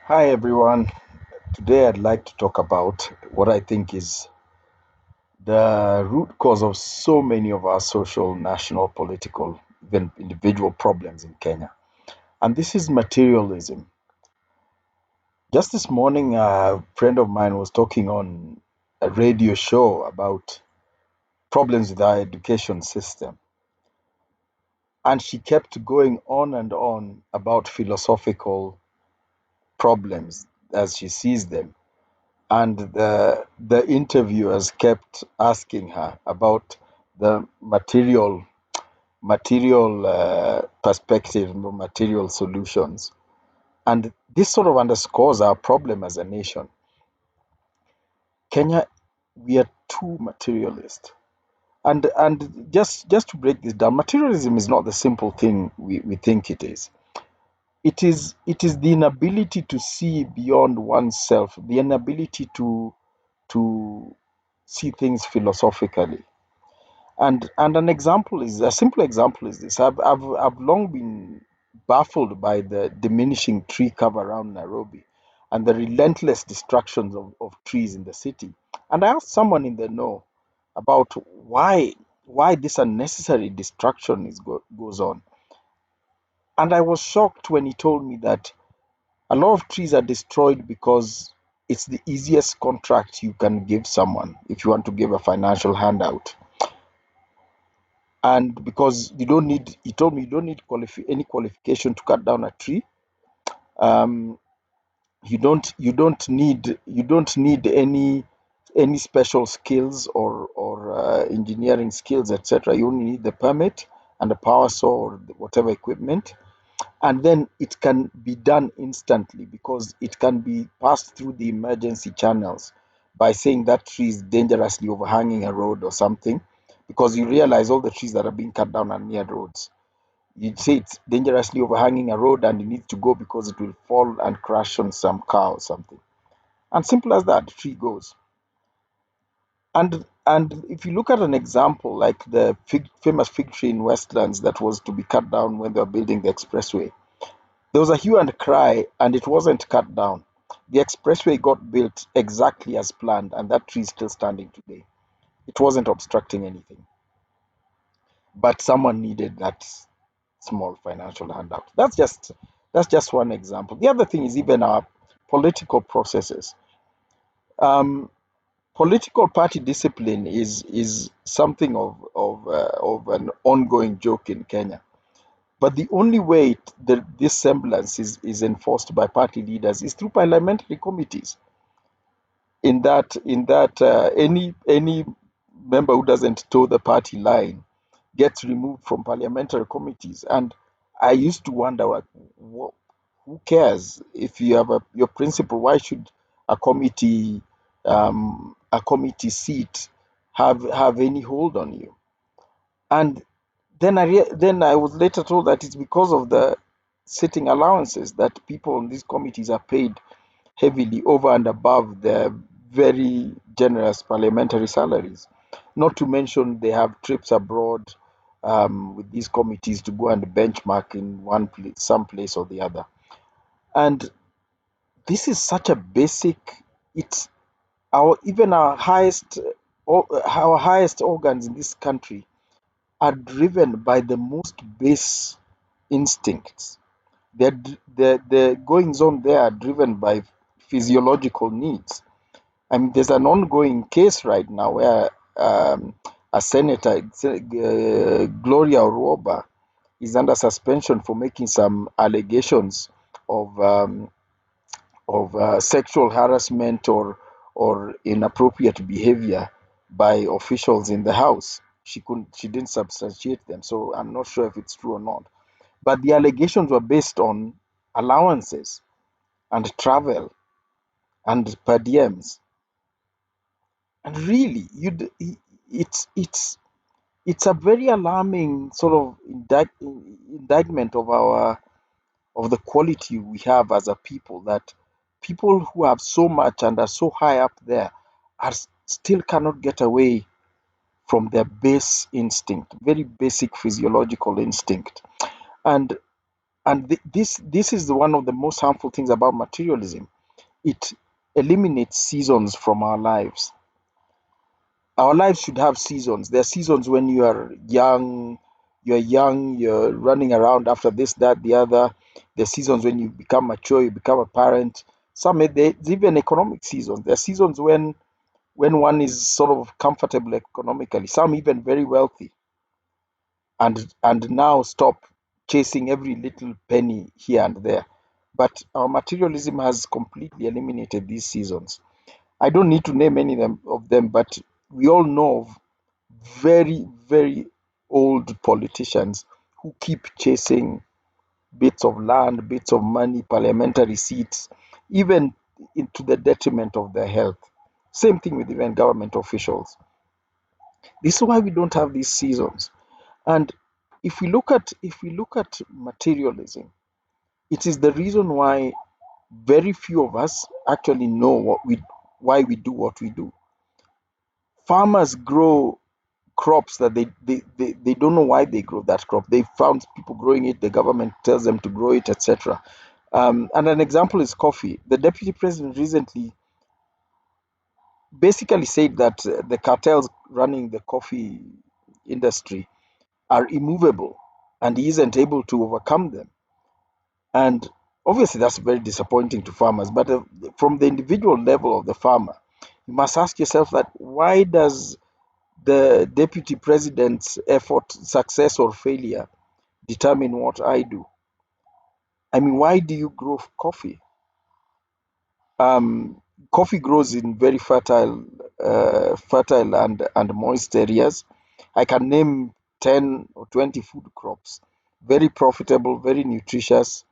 Hi everyone. Today I'd like to talk about what I think is the root cause of so many of our social, national, political, even individual problems in Kenya. And this is materialism. Just this morning, a friend of mine was talking on a radio show about problems with our education system. And she kept going on and on about philosophical problems as she sees them. And the interviewers kept asking her about the material perspective, material solutions, and this sort of underscores our problem as a nation. Kenya, we are too materialist, and just to break this down, materialism is not the simple thing we think it is. It is the inability to see beyond oneself, the inability to see things philosophically. And an example is a simple example is this. I've long been baffled by the diminishing tree cover around Nairobi and the relentless destructions of trees in the city. And I asked someone in the know about why this unnecessary destruction goes on. And I was shocked when he told me that a lot of trees are destroyed because it's the easiest contract you can give someone if you want to give a financial handout. And because you don't need, he told me you don't need any qualification to cut down a tree. Um, you don't need any special skills or engineering skills, etc. You only need the permit and the power saw or whatever equipment, and then it can be done instantly because it can be passed through the emergency channels by saying that tree is dangerously overhanging a road or something, because you realize all the trees that are being cut down are near roads. You'd say it's dangerously overhanging a road and you need to go because it will fall and crash on some car or something. And simple as that, the tree goes. And if you look at an example like the famous fig tree in Westlands that was to be cut down when they were building the expressway, there was a hue and cry, and it wasn't cut down. The expressway got built exactly as planned, and that tree is still standing today. It wasn't obstructing anything, but someone needed that small financial handout. That's just one example. The other thing is even our political processes. Um, Political party discipline is something of an ongoing joke in Kenya. But the only way this semblance is enforced by party leaders is through parliamentary committees. In that, any member who doesn't toe the party line gets removed from parliamentary committees. And I used to wonder, like, who cares if you have your principle? Why should a committee seat have any hold on you? And then I was later told that it's because of the sitting allowances that people on these committees are paid heavily over and above their very generous parliamentary salaries. Not to mention they have trips abroad with these committees to go and benchmark in one place, some place or the other. And this is such a basic. It's our even our highest organs in this country are driven by the most base instincts. The goings on there are driven by physiological needs. I mean, there's an ongoing case right now where a senator, Gloria Orwoba, is under suspension for making some allegations of sexual harassment or inappropriate behavior by officials in the house. She didn't substantiate them, so I'm not sure if it's true or not. But the allegations were based on allowances and travel and per diems. And really, it's a very alarming sort of indictment of the quality we have as a people, that people who have so much and are so high up there still cannot get away from their base instinct, very basic physiological instinct. And And this is one of the most harmful things about materialism. It eliminates seasons from our lives. Our lives should have seasons. There are seasons when you're running around after this, that, the other. There are seasons when you become mature, you become a parent. There's even economic seasons. There are seasons when one is sort of comfortable economically, some even very wealthy, and now stop chasing every little penny here and there. But our materialism has completely eliminated these seasons. I don't need to name any of them, but we all know of very, very old politicians who keep chasing bits of land, bits of money, parliamentary seats, even into the detriment of their health. Same thing with even government officials. This is why we don't have these seasons. And if we look at materialism, it is the reason why very few of us actually know why we do what we do. Farmers grow crops that they don't know why they grow that crop. They found people growing it, the government tells them to grow it, etc. And an example is coffee. The deputy president recently basically said that the cartels running the coffee industry are immovable and he isn't able to overcome them. And obviously, that's very disappointing to farmers. But from the individual level of the farmer, you must ask yourself that why does the deputy president's effort, success or failure, determine what I do? I mean, why do you grow coffee? Um, Coffee grows in very fertile and moist areas. I can name 10 or 20 food crops, very profitable, very nutritious,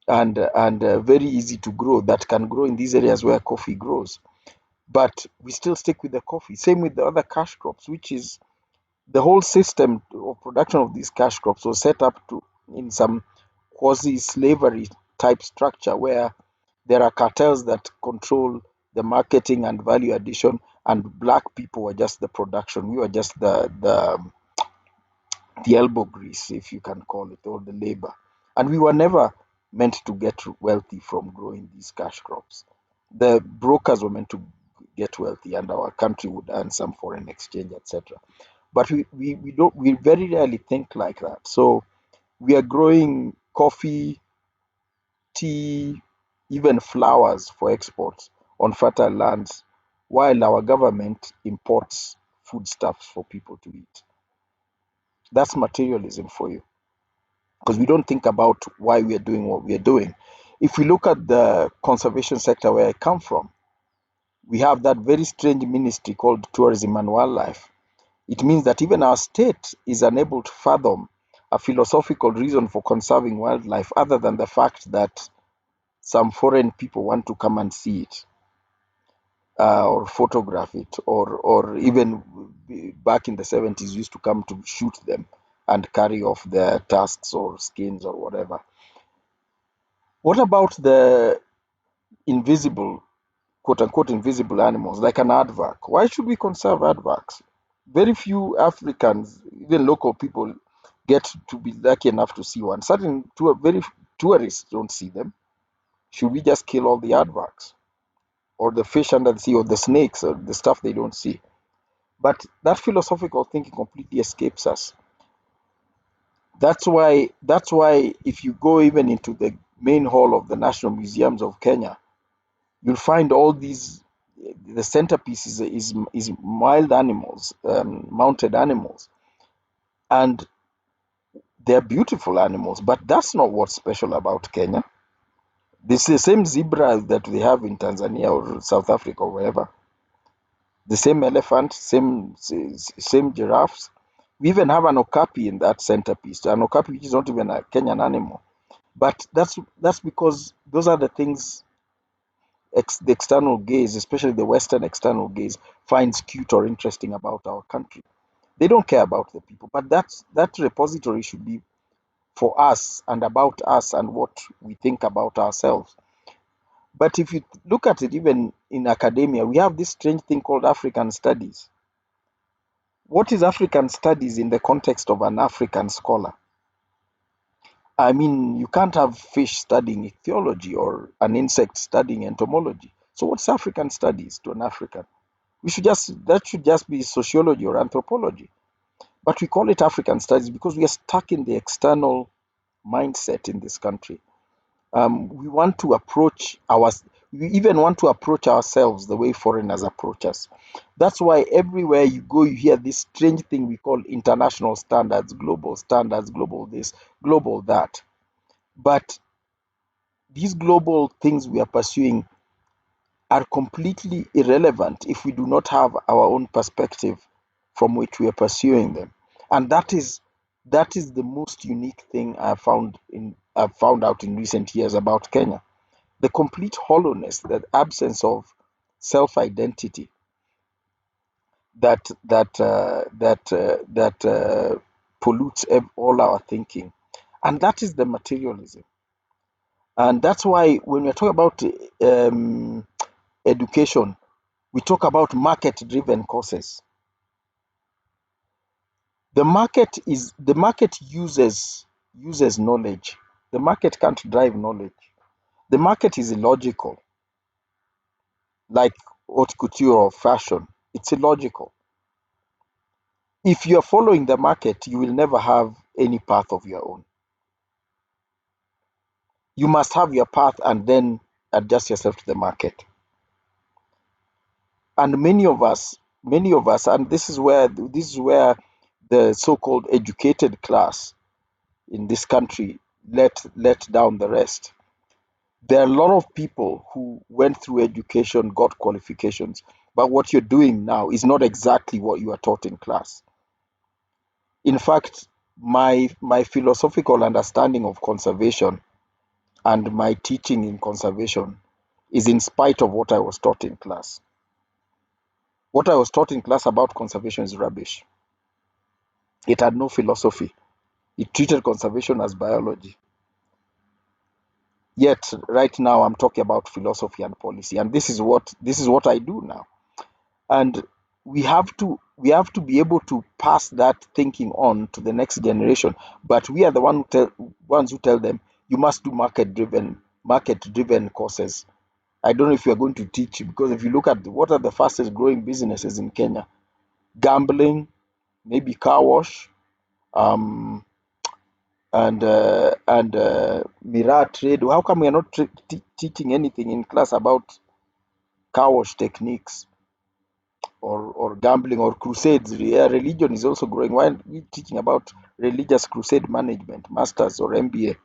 and very easy to grow that can grow in these areas where coffee grows. But we still stick with the coffee. Same with the other cash crops, which is the whole system of production of these cash crops was set up to in some quasi-slavery type structure where there are cartels that control the marketing and value addition, and black people were just the production. We were just the elbow grease, if you can call it, or the labor. And we were never meant to get wealthy from growing these cash crops. The brokers were meant to get wealthy, and our country would earn some foreign exchange, etc. But we very rarely think like that. So we are growing coffee, tea, even flowers for export on fertile lands, while our government imports foodstuffs for people to eat. That's materialism for you, because we don't think about why we are doing what we are doing. If we look at the conservation sector where I come from, we have that very strange ministry called Tourism and Wildlife. It means that even our state is unable to fathom a philosophical reason for conserving wildlife other than the fact that some foreign people want to come and see it, or photograph it, or even back in the 70s used to come to shoot them and carry off their tusks or skins or whatever. What about the invisible, quote unquote, invisible animals like an aardvark? Why should we conserve aardvarks? Very few Africans, even local people, get to be lucky enough to see one. Certain very tourists don't see them. Should we just kill all the aardvarks or the fish under the sea or the snakes or the stuff they don't see? But that philosophical thinking completely escapes us. That's why if you go even into the main hall of the National Museums of Kenya, you'll find all these. The centerpiece is wild animals, mounted animals, and they're beautiful animals. But that's not what's special about Kenya. This is the same zebra that they have in Tanzania or South Africa or wherever. The same elephant, same giraffes. We even have an okapi in that centerpiece. An okapi which is not even a Kenyan animal. But that's because those are the things the external gaze, especially the Western external gaze, finds cute or interesting about our country. They don't care about the people. But that repository should be for us and about us and what we think about ourselves. But if you look at it, even in academia, we have this strange thing called African studies. What is African studies in the context of an African scholar? I mean, you can't have fish studying theology or an insect studying entomology. So what's African studies to an African? That should just be sociology or anthropology. But we call it African studies because we are stuck in the external mindset in this country. We want to approach we even want to approach ourselves the way foreigners approach us. That's why everywhere you go, you hear this strange thing we call international standards, global this, global that. But these global things we are pursuing are completely irrelevant if we do not have our own perspective from which we are pursuing them. And that is the most unique thing I've found out in recent years about Kenya. The complete hollowness, the absence of self-identity that pollutes all our thinking, and that is the materialism. And that's why when we talk about education, we talk about market-driven courses. The market uses knowledge. The market can't drive knowledge. The market is illogical, like haute couture or fashion. It's illogical. If you're following the market, you will never have any path of your own. You must have your path and then adjust yourself to the market. And many of us, and this is where the so-called educated class in this country let down the rest. There are a lot of people who went through education, got qualifications, but what you're doing now is not exactly what you are taught in class. In fact, my philosophical understanding of conservation and my teaching in conservation is in spite of what I was taught in class. What I was taught in class about conservation is rubbish. It had no philosophy. It treated conservation as biology. Yet right now I'm talking about philosophy and policy, and this is what I do now. And we have to be able to pass that thinking on to the next generation. But we are the ones who tell them you must do market driven courses. I don't know if you're going to teach, because if you look at what are the fastest growing businesses in Kenya: gambling, maybe car wash, um, and mirror trade. How come we are not teaching anything in class about car wash techniques, or gambling, or crusades? Yeah, religion is also growing. Why aren't we teaching about religious crusade management, masters or MBA?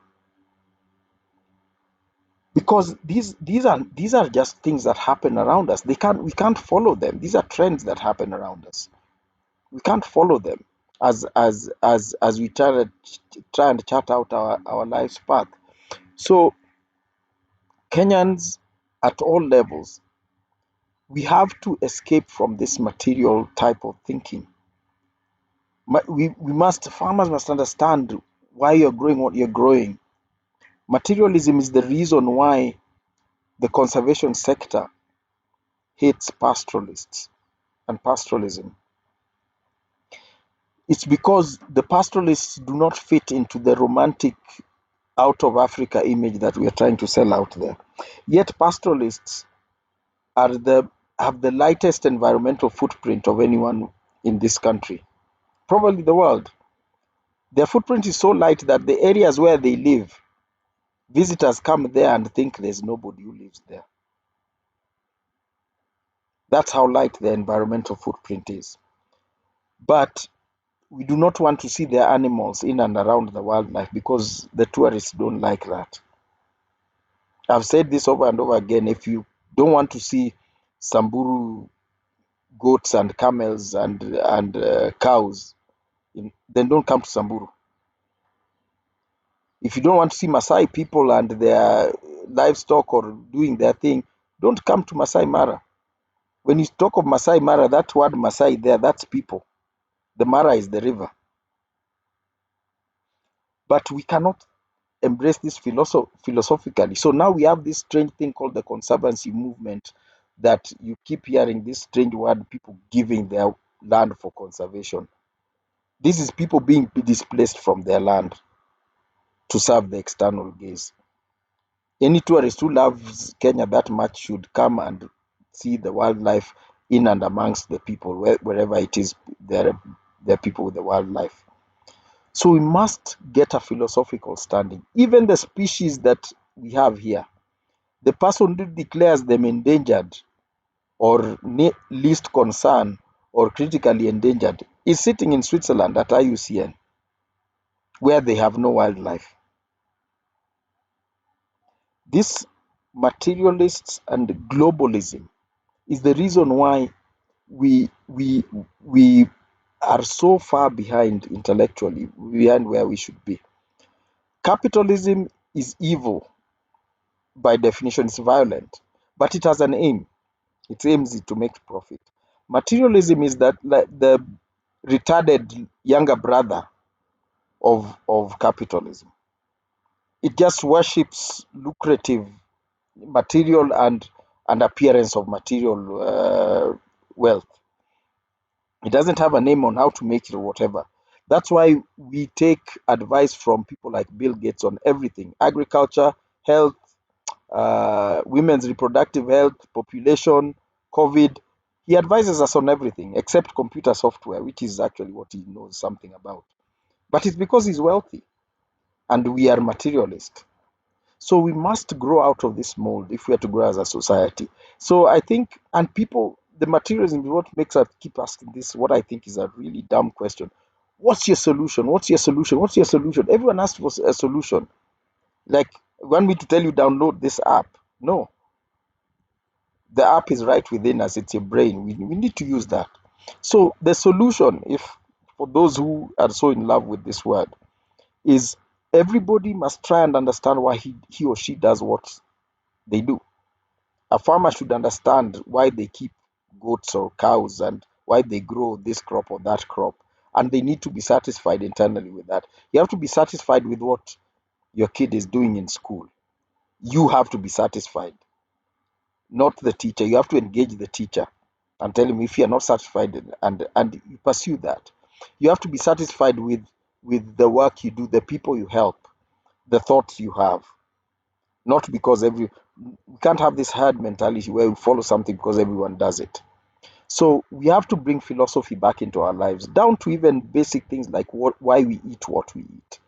Because these are just things that happen around us. We can't follow them. These are trends that happen around us. We can't follow them as we try and chart out our life's path. So Kenyans at all levels, we have to escape from this material type of thinking. Farmers must understand why you're growing what you're growing. Materialism is the reason why the conservation sector hates pastoralists and pastoralism. It's because the pastoralists do not fit into the romantic out of Africa image that we are trying to sell out there. Yet pastoralists are the have the lightest environmental footprint of anyone in this country, probably the world. Their footprint is so light that the areas where they live, visitors come there and think there's nobody who lives there. That's how light their environmental footprint is. But we do not want to see their animals in and around the wildlife because the tourists don't like that. I've said this over and over again. If you don't want to see Samburu goats and camels and cows, then don't come to Samburu. If you don't want to see Masai people and their livestock or doing their thing, don't come to Masai Mara. When you talk of Masai Mara, that word Masai there, that's people. The Mara is the river. But we cannot embrace this philosophically. So now we have this strange thing called the conservancy movement, that you keep hearing this strange word, people giving their land for conservation. This is people being displaced from their land. to serve the external gaze. Any tourist who loves Kenya that much should come and see the wildlife in and amongst the people, wherever it is, there are people with the wildlife. So we must get a philosophical standing. Even the species that we have here, the person who declares them endangered or least concern or critically endangered is sitting in Switzerland at IUCN, where they have no wildlife. This materialists and globalism is the reason why we we we are so far behind intellectually, behind where we should be. Capitalism is evil by definition, it's violent, but it has an aim. Its aim is to make profit. Materialism is that like the retarded younger brother of capitalism. It just worships lucrative material and appearance of material wealth. It doesn't have a name on how to make it or whatever. That's why we take advice from people like Bill Gates on everything: agriculture, health, women's reproductive health, population, COVID. He advises us on everything except computer software, which is actually what he knows something about. But it's because he's wealthy and we are materialist. So we must grow out of this mold if we are to grow as a society. So I think, and people, the materialism is what makes us keep asking this, what I think is a really dumb question. What's your solution? What's your solution? What's your solution? Everyone asks for a solution. Like, want me to tell you download this app? No, the app is right within us. It's your brain. We need to use that. So the solution, if for those who are so in love with this word, is everybody must try and understand why he or she does what they do. A farmer should understand why they keep goats or cows and why they grow this crop or that crop. And they need to be satisfied internally with that. You have to be satisfied with what your kid is doing in school. You have to be satisfied, not the teacher. You have to engage the teacher and tell him if you're not satisfied, and you pursue that. You have to be satisfied with the work you do, the people you help, the thoughts you have. Not because we can't have this herd mentality where we follow something because everyone does it. So we have to bring philosophy back into our lives, down to even basic things like why we eat what we eat.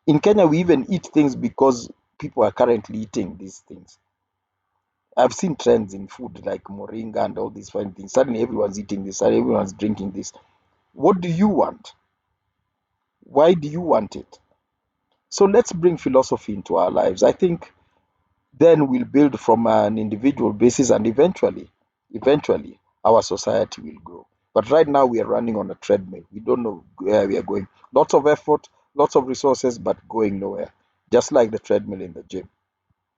In Kenya, we even eat things because people are currently eating these things. I've seen trends in food like moringa and all these fine things. Suddenly everyone's eating this, suddenly everyone's drinking this. What do you want? Why do you want it? So let's bring philosophy into our lives. I think then we'll build from an individual basis, and eventually our society will grow. But right now we are running on a treadmill. We don't know where we are going. Lots of effort, lots of resources, but going nowhere. Just like the treadmill in the gym.